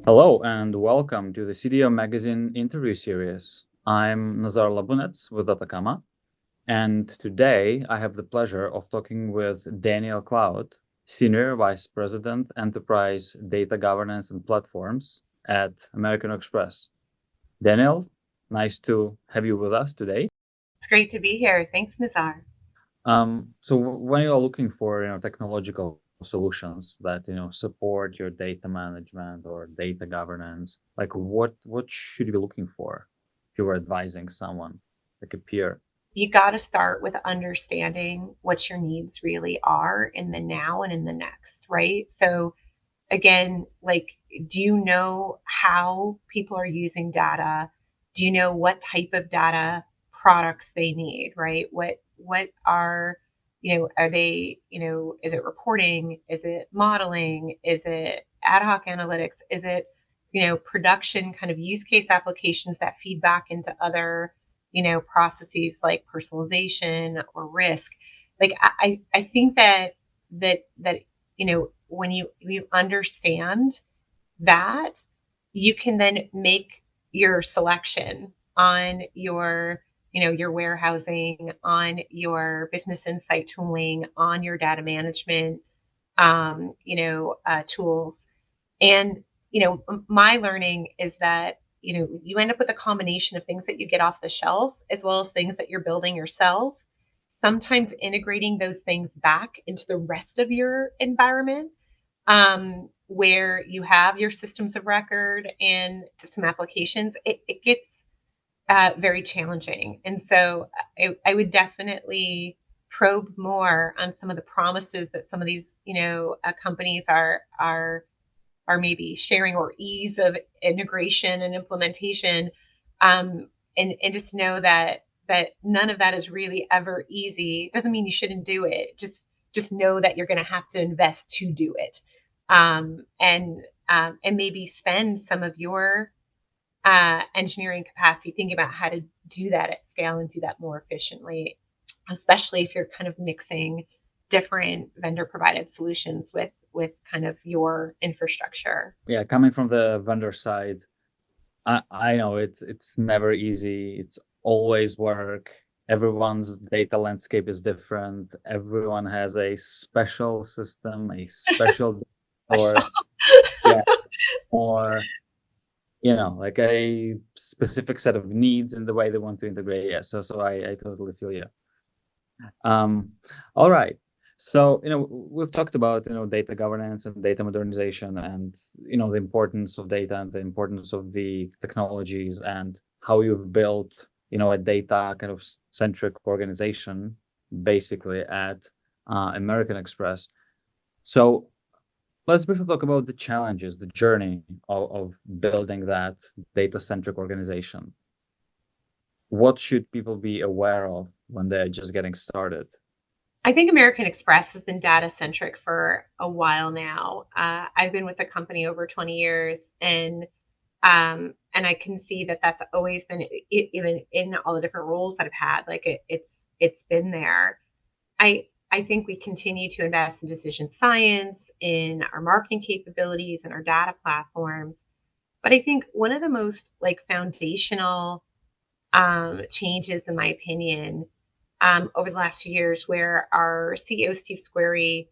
Hello and welcome to the CDO Magazine interview series. I'm Nazar Labunets with Ataccama, and today I have the pleasure of talking with Danielle Cloud, Senior Vice President, Enterprise Data Governance and Platforms at American Express. Danielle, nice to have you with us today. It's great to be here. Thanks, Nazar. So when you are looking for technological solutions that support your data management or data governance, like what should you be looking for if you were advising someone like a peer? You got to start with understanding what your needs really are in the now and in the next, right? So, again, do you know how people are using data? Do you know what type of data products they need, right? What are are they, is it reporting? Is it modeling? Is it ad hoc analytics? Is it, production kind of use case applications that feed back into other, processes like personalization or risk? I think that when you understand that, you can then make your selection on your warehousing, on your business insight tooling, on your data management tools. And my learning is that you end up with a combination of things that you get off the shelf as well as things that you're building yourself, sometimes integrating those things back into the rest of your environment, where you have your systems of record and system applications. It gets very challenging. And so I would definitely probe more on some of the promises that some of these, companies are maybe sharing, or ease of integration and implementation. And just know that none of that is really ever easy. Doesn't mean you shouldn't do it. Just know that you're going to have to invest to do it. And maybe spend some of your engineering capacity thinking about how to do that at scale and do that more efficiently, especially if you're kind of mixing different vendor provided solutions with kind of your infrastructure. Yeah, coming from the vendor side, I know it's never easy. It's always work. Everyone's data landscape is different. Everyone has a special system, a special source. Yeah, or like a specific set of needs in the way they want to integrate. Yeah, so I totally feel you. Um, all right. So, we've talked about, data governance and data modernization and, the importance of data and the importance of the technologies and how you've built, a data kind of centric organization basically at American Express. So let's briefly talk about the challenges, the journey of building that data centric organization. What should people be aware of when they're just getting started? I think American Express has been data centric for a while now. I've been with the company over 20 years, and I can see that that's always been, even in all the different roles that I've had. It's been there. I think we continue to invest in decision science, in our marketing capabilities, and our data platforms. But I think one of the most foundational changes, in my opinion, over the last few years, where our CEO Steve Squeri,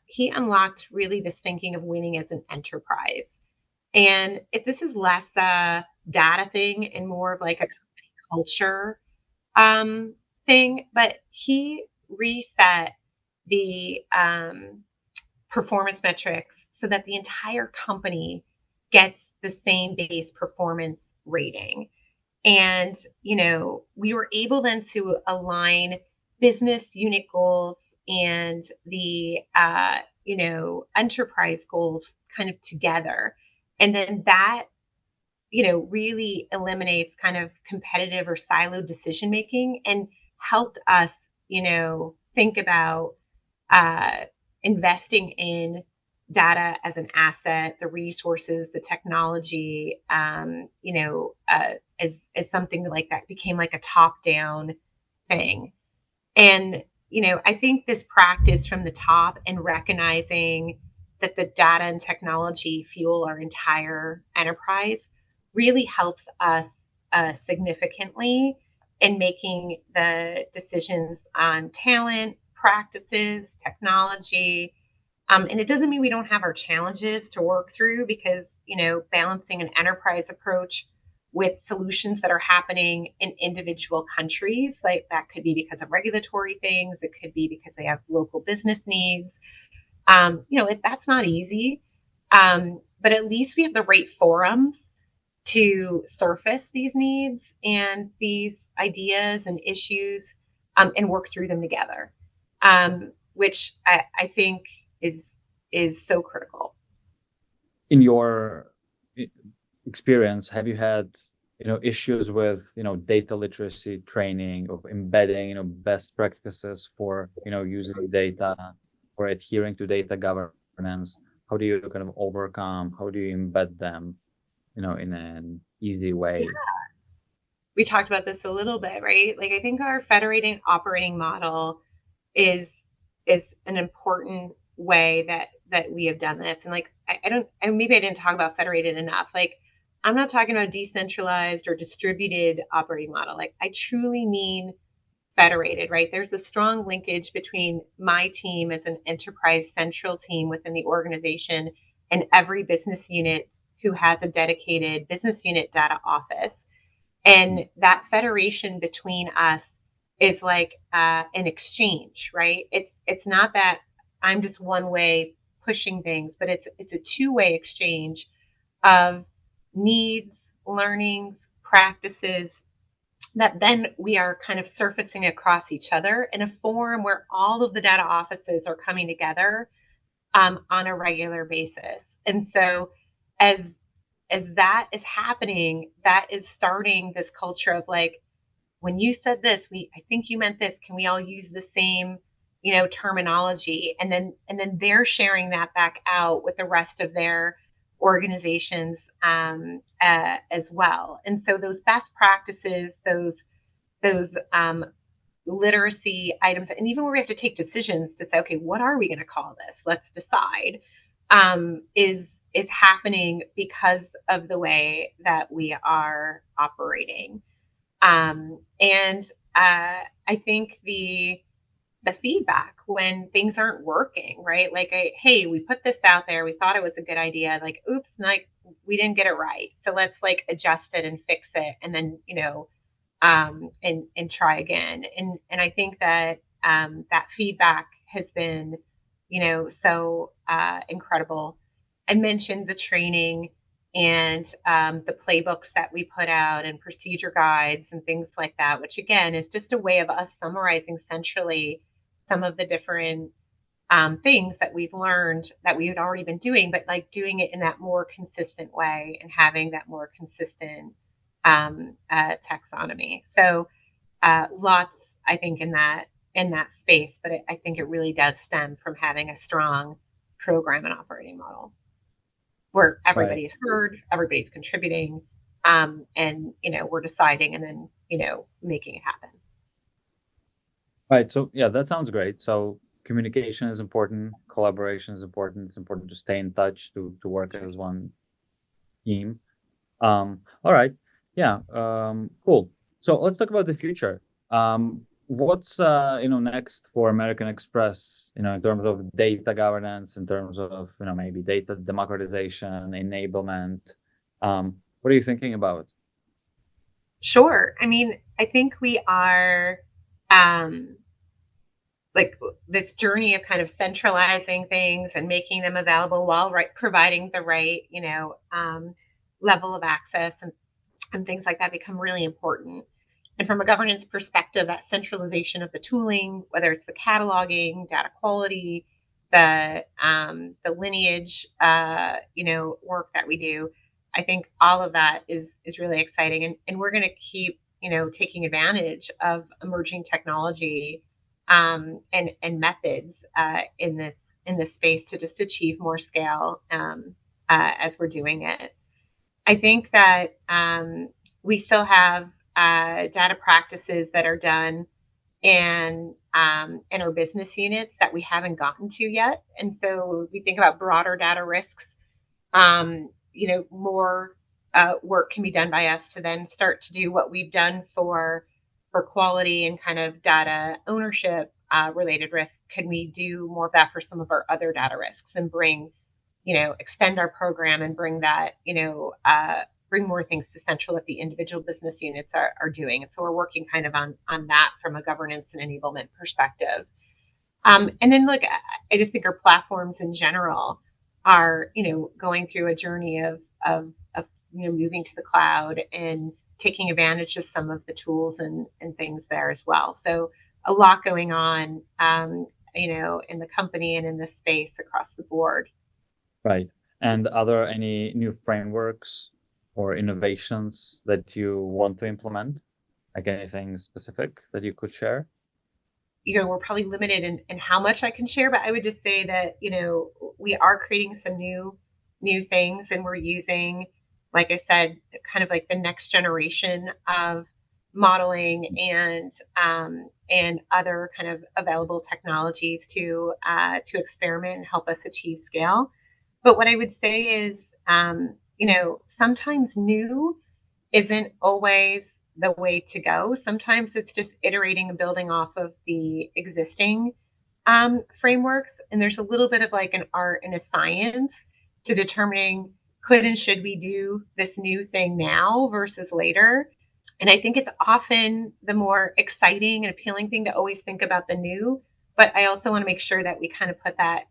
he unlocked really this thinking of winning as an enterprise. And if this is less a data thing and more of like a company culture thing, but he reset the performance metrics so that the entire company gets the same base performance rating. And, we were able then to align business unit goals and the, enterprise goals kind of together. And then that, really eliminates kind of competitive or siloed decision making, and helped us, think about uh, investing in data as an asset, the resources, the technology, as something like that became like a top down thing. And, I think this practice from the top and recognizing that the data and technology fuel our entire enterprise really helps us significantly in making the decisions on talent, practices, technology. And it doesn't mean we don't have our challenges to work through, because, balancing an enterprise approach with solutions that are happening in individual countries, like that could be because of regulatory things, it could be because they have local business needs. That's not easy. But at least we have the right forums to surface these needs and these ideas and issues, and work through them together, which I think is so critical. In your experience, have you had issues with data literacy training, of embedding best practices for using data or adhering to data governance? How do you kind of overcome? How do you embed them in an easy way? Yeah. We talked about this a little bit, right? Like, I think our federated operating model is an important way that we have done this. And like, maybe I didn't talk about federated enough. Like, I'm not talking about decentralized or distributed operating model. Like, I truly mean federated, right? There's a strong linkage between my team as an enterprise central team within the organization and every business unit who has a dedicated business unit data office. And that federation between us is like an exchange, right? It's not that I'm just one way pushing things, but it's a two-way exchange of needs, learnings, practices that then we are kind of surfacing across each other in a forum where all of the data offices are coming together on a regular basis. And so as that is happening, that is starting this culture of like, when you said this, I think you meant this. Can we all use the same, terminology? And then they're sharing that back out with the rest of their organizations as well. And so those best practices, those literacy items, and even where we have to take decisions to say, okay, what are we going to call this? Let's decide. Is happening because of the way that we are operating. And I think the feedback when things aren't working, right? Like, hey, we put this out there, we thought it was a good idea, like, oops, like we didn't get it right. So let's like adjust it and fix it, and then and try again. And I think that that feedback has been so incredible. I mentioned the training and the playbooks that we put out and procedure guides and things like that, which again is just a way of us summarizing centrally some of the different things that we've learned that we had already been doing, but like doing it in that more consistent way and having that more consistent taxonomy. So lots, I think, in that space, but I think it really does stem from having a strong program and operating model where everybody's heard, everybody's contributing, and we're deciding and then making it happen. Right. So yeah, that sounds great. So communication is important, collaboration is important. It's important to stay in touch, to work as one team. All right. Yeah. Cool. So let's talk about the future. What's next for American Express, in terms of data governance, in terms of maybe data democratization, enablement. What are you thinking about? Sure. I mean, I think we are like this journey of kind of centralizing things and making them available while providing the right level of access and things like that become really important. And from a governance perspective, that centralization of the tooling, whether it's the cataloging, data quality, the lineage, work that we do, I think all of that is really exciting. And we're going to keep, taking advantage of emerging technology and methods in this space to just achieve more scale as we're doing it. I think that we still have data practices that are done and in our business units that we haven't gotten to yet. And so we think about broader data risks. More work can be done by us to then start to do what we've done for quality and kind of data ownership related risks. Can we do more of that for some of our other data risks and extend our program and bring that, bring more things to central that the individual business units are doing. And so we're working kind of on that from a governance and enablement perspective. And then look, I just think our platforms in general are, going through a journey of moving to the cloud and taking advantage of some of the tools and things there as well. So a lot going on, in the company and in this space across the board. Right. And are there any new frameworks or innovations that you want to implement? Like anything specific that you could share? We're probably limited in how much I can share, but I would just say that, we are creating some new things, and we're using, like I said, kind of like the next generation of modeling and other kind of available technologies to experiment and help us achieve scale. But what I would say is, sometimes new isn't always the way to go. Sometimes it's just iterating and building off of the existing frameworks. And there's a little bit of like an art and a science to determining could and should we do this new thing now versus later. And I think it's often the more exciting and appealing thing to always think about the new. But I also want to make sure that we kind of put that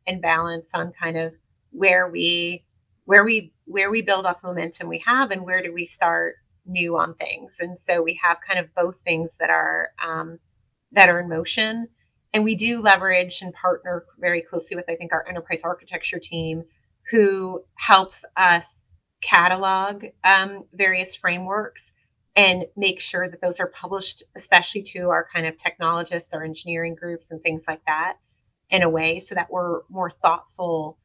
in balance on kind of where we build off momentum we have and where do we start new on things. And so we have kind of both things that are in motion. And we do leverage and partner very closely with, I think, our enterprise architecture team, who helps us catalog various frameworks and make sure that those are published, especially to our kind of technologists, our engineering groups and things like that, in a way so that we're more thoughtful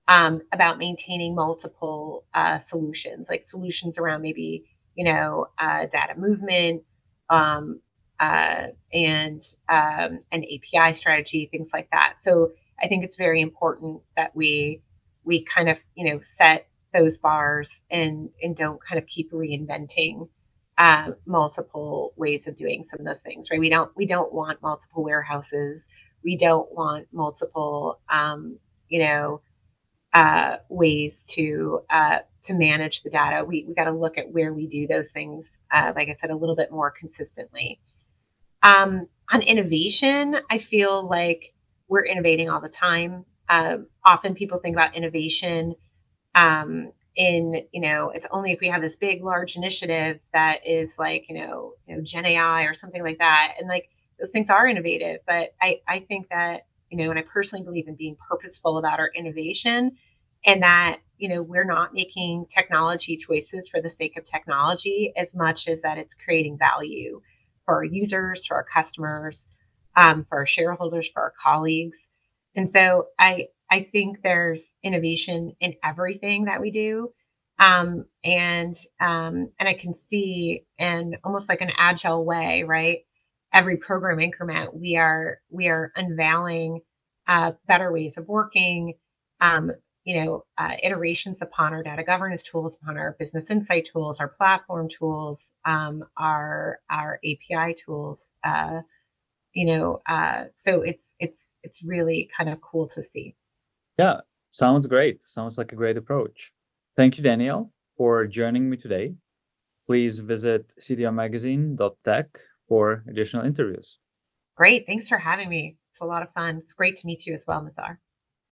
about maintaining multiple solutions, like solutions around maybe, data movement, and an API strategy, things like that. So I think it's very important that we kind of, set those bars and don't kind of keep reinventing multiple ways of doing some of those things, right? We don't want multiple warehouses. We don't want multiple, ways to manage the data. We got to look at where we do those things, like I said, a little bit more consistently. On innovation, I feel like we're innovating all the time. Often people think about innovation it's only if we have this big, large initiative that is like, Gen AI or something like that. And like those things are innovative, but I think that, and I personally believe in being purposeful about our innovation, and that, we're not making technology choices for the sake of technology as much as that it's creating value for our users, for our customers, for our shareholders, for our colleagues. And so I think there's innovation in everything that we do. And I can see in almost like an agile way, right? Every program increment, we are unveiling better ways of working, iterations upon our data governance tools, upon our business insight tools, our platform tools, our API tools. So it's really kind of cool to see. Yeah, sounds great. Sounds like a great approach. Thank you, Danielle, for joining me today. Please visit cdrmagazine.tech for additional interviews. Great. Thanks for having me. It's a lot of fun. It's great to meet you as well, Nazar.